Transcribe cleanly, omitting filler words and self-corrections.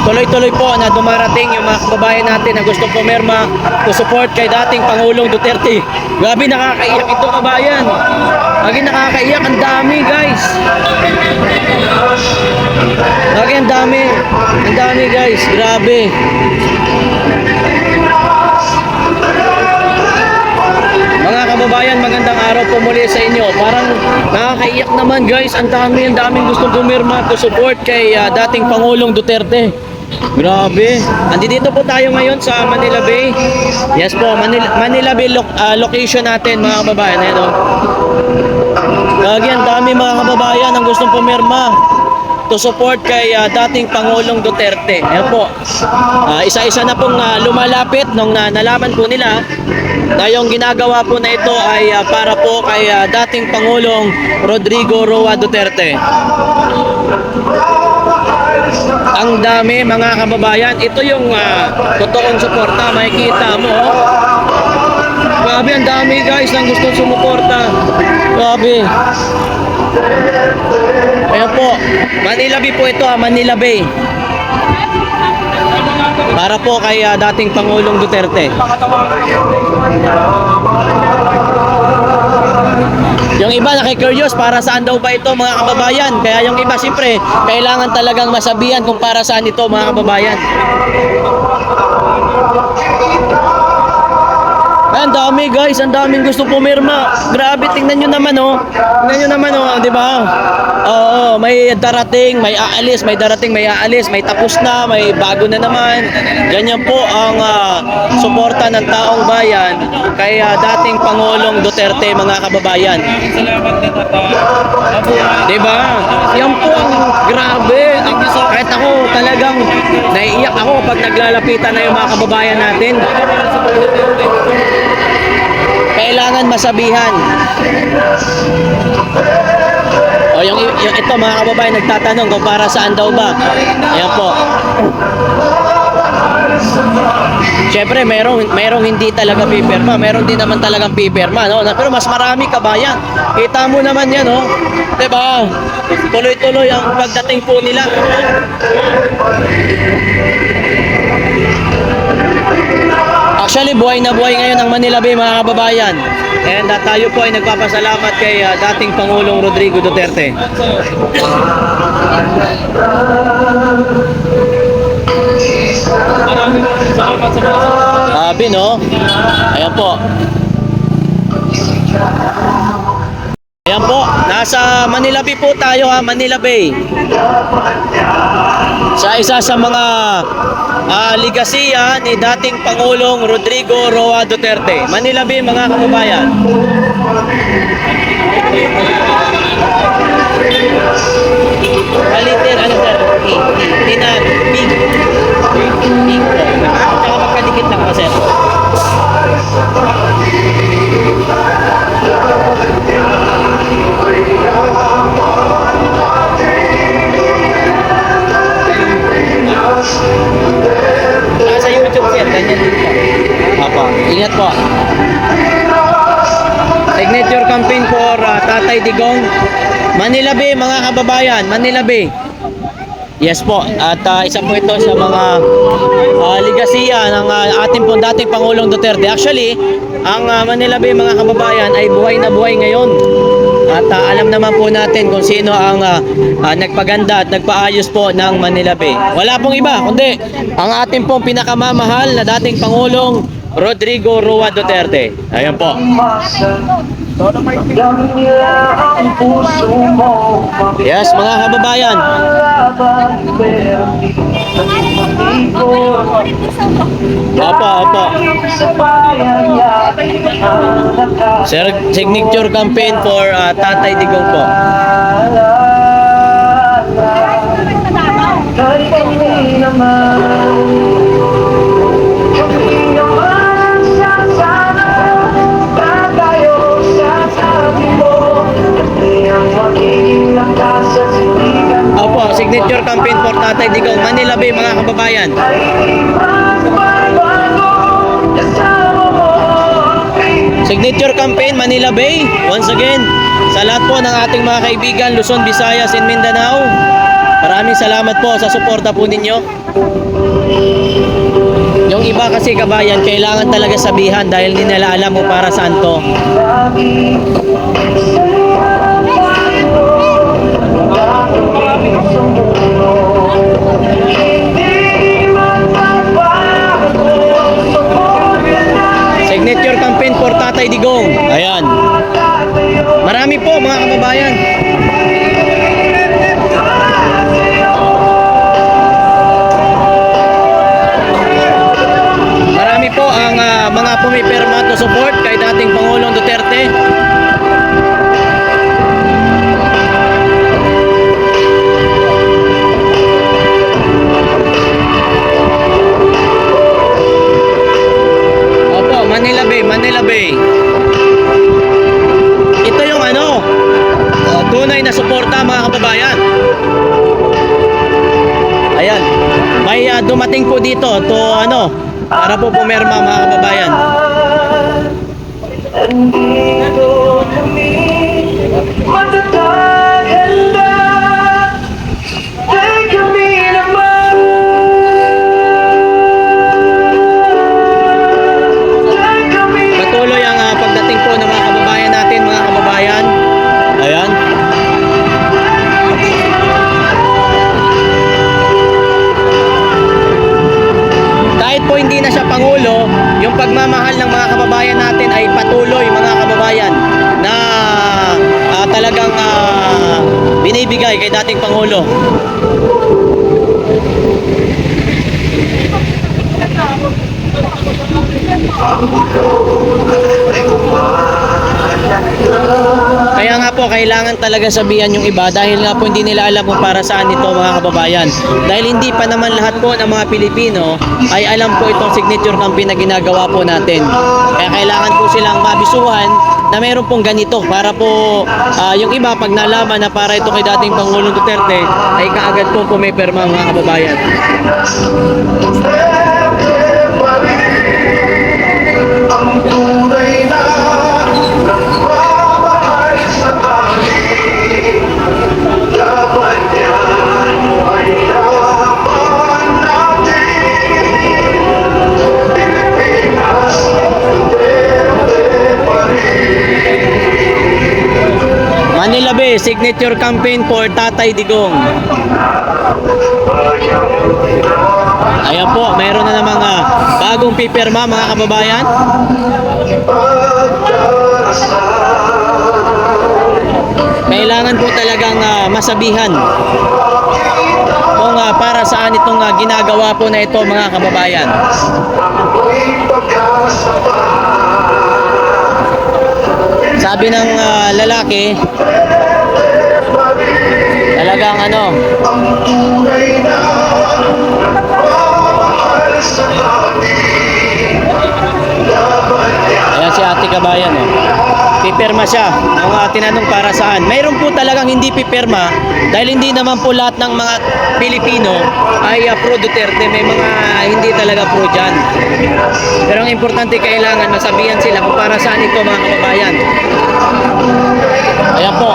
tuloy-tuloy po na dumarating yung mga kababayan natin na gustong pumirma to support kay dating Pangulong Duterte. Grabe, nakakaiyak ito, kabayan. Lagi nakakaiyak, ang dami guys. Lagi ang dami guys, grabe. Mga kababayan, magandang araw po muli sa inyo. Parang nakakaiyak naman guys, ang daming gustong pumirma to support kay dating Pangulong Duterte. Grabe. Andito po tayo ngayon sa Manila Bay. Yes po, Manila Bay location natin mga kababayan. Ayan o. Lagi ang dami mga kababayan ang gustong pumirma to support kay dating Pangulong Duterte. Ayan po. Isa-isa na pong lumalapit nung nalaman po nila na yung ginagawa po na ito ay para po kay dating Pangulong Rodrigo Roa Duterte. Ang dami mga kababayan. Ito yung totoong suporta. Makikita mo. Grabe, ang dami guys ang gustong sumuporta. Grabe. Ayan po. Manila Bay po ito, Manila Bay. Para po kay dating Pangulong Duterte. Yung iba nakikurious para saan daw ba ito mga kababayan. Kaya yung iba siyempre kailangan talagang masabihan kung para saan ito mga kababayan. Ay, ang dami guys, ang daming gusto pumirma. Grabe, tingnan nyo naman oh. Tingnan nyo naman oh, di ba? Oo, may darating, may aalis, may darating, may aalis, may tapos na, may bago na naman. Ganyan po ang suporta ng taong bayan kay dating Pangulong Duterte mga kababayan. Di ba? Yan po ang grabe. Kahit ako talagang naiiyak ako pag naglalapitan na yung mga kababayan natin. Kailangan masabihan. O yung ito mga kababayan nagtatanong kung para saan daw ba. Ayan po. Siyempre merong hindi talaga pipirma, meron din naman talagang pipirma, no? Pero mas marami kabayan. Kita mo naman 'yan, no? 'Di ba? Tuloy-tuloy ang pagdating po nila. Actually, buhay na buhay ngayon ang Manila Bay mga kababayan. And tayo po ay nagpapasalamat kay dating Pangulong Rodrigo Duterte. Sabi no? Ayan po. Ayan po, nasa Manila Bay po tayo ha, Manila Bay. Sa isa sa mga ligasiya ni dating Pangulong Rodrigo Roa Duterte. Manila Bay mga kababayan. Palitin ano sir? Tinan, big. Big. Tsaka magkadikit lang pa sir. Sa YouTube sir, ganyan din po. Apa, ingat po. Signature campaign for Tatay Digong. Manila Bay mga kababayan, Manila Bay. Yes po, at isa po ito sa mga ligasiya ng ating pong dating Pangulong Duterte. Actually, ang Manila Bay mga kababayan ay buhay na buhay ngayon. At alam naman po natin kung sino ang nagpaganda at nagpaayos po ng Manila Bay. Wala pong iba, kundi ang ating pong pinakamamahal na dating Pangulong Rodrigo Roa Duterte. Ayan po. Yes, mga kababayan. Apa. Signature campaign for Tatay Digong po. Opo, signature campaign for Tatay Digong, Manila Bay mga kababayan. Signature campaign Manila Bay. Once again, sa lahat po ng ating mga kaibigan Luzon, Visayas and Mindanao, Maraming salamat po sa suporta po ninyo. Yung iba kasi kabayan, kailangan talaga sabihan dahil hindi nila alam kung para saan to. Signature campaign for Tatay Digong. Ayan. Marami po mga kababayan. Marami po ang mga pumipirma to support kay dating Pangulong Duterte. Opo, Manila Bay, Manila Bay. Ito yung tunay na suporta mga kababayan. Ayan. May dumating po dito to para po pumirma mga kababayan. Andito kami, matatag na. Dahil kami naman. Dahil kami Patuloy ang pagdating po ng mga kababayan natin mga kababayan. Ayan. Kahit po hindi na siya Pangulo, yung pagmamahal ng mga kababayan natin ay patuloy mga kababayan na talagang binibigay kay dating Pangulo. Kaya nga po, kailangan talaga sabihan yung iba dahil nga po hindi nila alam kung para saan ito mga kababayan. Dahil hindi pa naman lahat po ng mga Pilipino ay alam po itong signature campaign na ginagawa po natin. Kaya kailangan po silang mabisuhan na mayroon pong ganito para po yung iba pag nalaman na para ito kay dating Pangulong Duterte ay kaagad po pumipirma mga kababayan. ang tunay na nagmamahal sa amin. Laban yan ay laban natin. Pilipinas, Duterte pa rin. Manila Bay, signature campaign for Tatay Digong. Ayan po, mayroon na namang bagong pipirma mga kababayan. Kailangan po talagang masabihan kung para saan itong ginagawa po na ito mga kababayan. Sabi ng lalaki, talagang ayan si ate kabayan pipirma siya. Ang tinanong para saan, mayroon po talagang hindi pipirma dahil hindi naman po lahat ng mga Pilipino ay pro Duterte. May mga hindi talaga pro dyan, pero ang importante kailangan masabihan sila kung para saan ito mga kababayan. Ayan po.